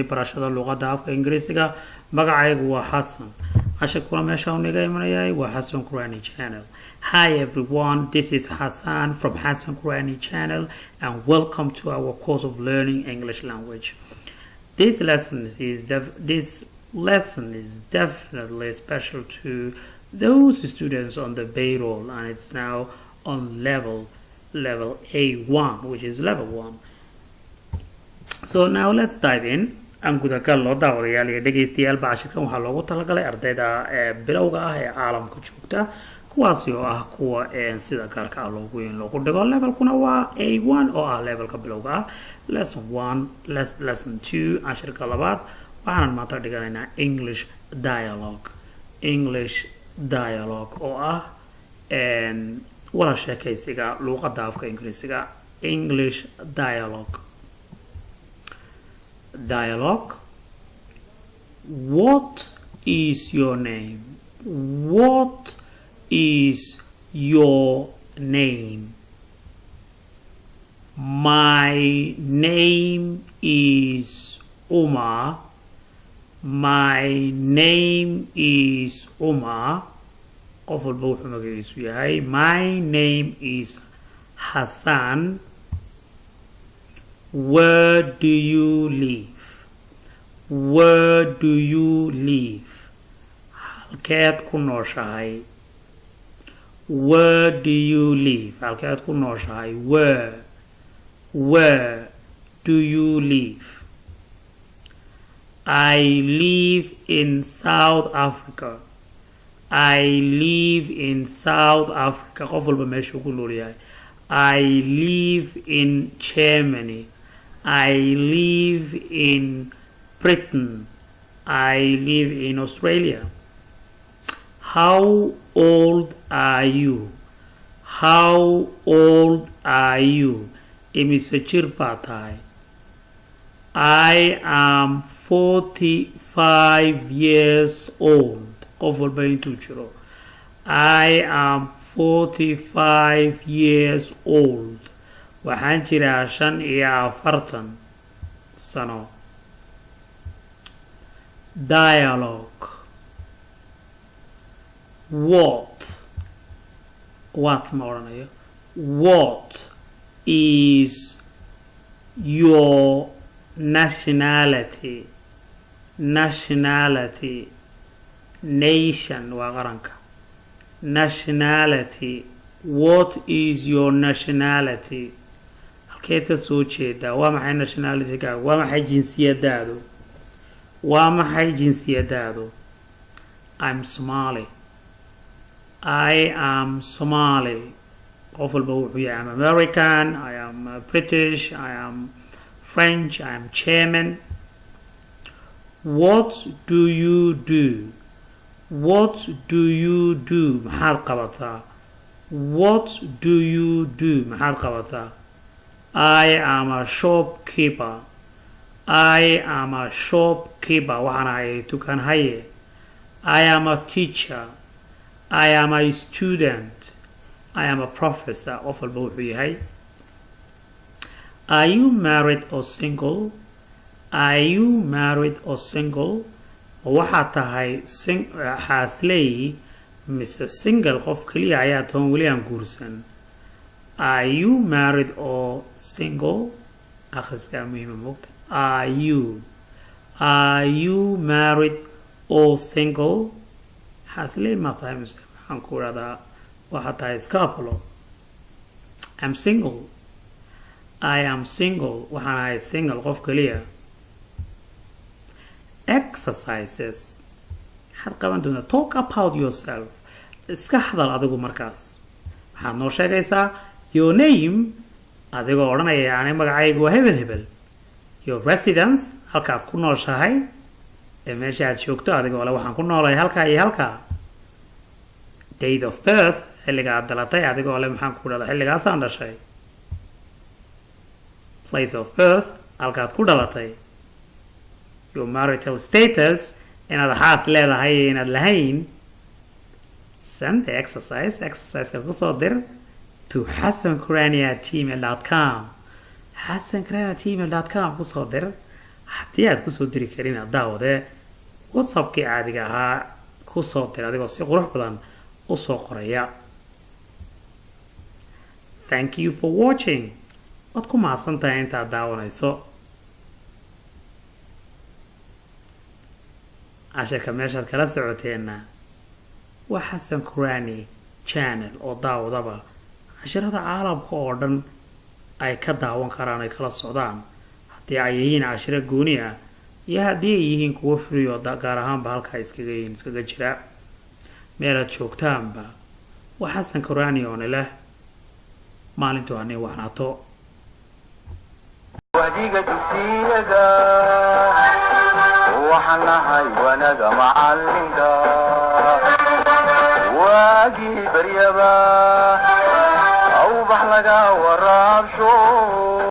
barashada luqadda afka Ingiriisiga magacaygu waa Xasan ashakuna meesha uu naga imanayay waa Xasan Qurani channel. Hi everyone, this is Hassan from Hassan Qurani channel and welcome to our course of learning English language. This lesson is definitely special to those students on the payroll, and it's now on level A1, which is level 1. So now let's dive in. aan guda galno daawadayaal iyo dhageystayaal baashirkan waxaa loogu talagalay ardayda bilowga ah ee caalamka joogta kuwaasi oo ah kuwa sida gaarka ah loogu dhigo levelkuna waa A1 oo ah levelka bilowga ah. lesson 1 lesson 2 cashirka labaad waxaan maanta dhiganaynaa English dialogue oo ah wada sheekaysiga luqadda afka Ingiriisiga. English dialogue. What is your name? What is your name? My name is Umar. My name is Umar. My name is Hassan. Where do you live? Where do you live? Halkeed ku nooshahay? Where do you live? Halkeed ku nooshahay? Where do you live? I live in South Africa. I live in South Africa. qof walba meesha ku noolyahay. I live in Germany. I live in Britain. I live in Australia. How old are you? How old are you? Imise jir baa tahay? I am 45 years old. qof walba intuu jiro. I am 45 years old. waxaan jiraa 45 sano. Dialogue. What ma oranayo? What is your nationality? Nation waa qaranka. Nationality. What is your nationality? halkeed ka soo jeedaa? waa maxay nationality-gaaga? waa maxay jinsiyadaadu? I'm Somali. I am Somali. qof walba wuxuu yahay I'm American, I am British, I am French, I am German. What do you do? What do you do? maxaad qabataa? What do you do? maxaad qabataa? I am a shopkeeper. I am a shopkeeper. waxaan ahay dukaan haye. I am a teacher. I am a student. I am a professor. qof walba wuxuu yahay. Are you married or single? Are you married or single? waxaad tahay xaasley mise single? qof kaliya ayaa toon weli aan guursan. Are you married or single? akhriska muhiima moogta. Are you married or single? xaasley ma tahay mise maxaan ku radaa waxaad tahay scapulo. I'm single. I am single. waxaan ahay single qof kaliya. Exercises. waxaad qaban doontaa talk about yourself. iska hadal adigu markaas. waxaad noo sheegaysaa your name adigoo odhanaya ani magacaygu waa hebel. Your residence halkaad ku nooshahay ee meesha aad joogto adigoo le waxaan ku noolahay halkaa iyo halkaa. date of birth xilliga aad dhalatay adigoo le maxaan ku dhalay xilligaasaan dhashay place of birth halkaad ku dhalatay your marital status inaad xaas leedahay iyo inaad lahayn send the exerciseka kusoo dir to hasankurania@gmail.com hasankurania@gmail.com kusoo dir haddii aad kusoo diri karin daawade whatsappkii caadiga ahaa kusoo dir adigoo si qurux badan usoo qoraya thank you for watching waad ku mahadsantahay intaad daawanayso cashirka meeshaad kala socoteenna waa xasan kurani channel oo daawadaba cashirada caalamka oo dhan ay ka daawan karaan ay kala socdaan haddii ay yihiin cashiro gooni ah iyo haddii ay yihiin kuwo free oo gaar ahaanba halkaa iskaga jira meelaad joogtaanba waa xasan kurani oo leh maalintu hanay waxnaato wadiga dugsiyada waxaan nahay wanaga macalinka waagii baryaba awbax laga waraabsho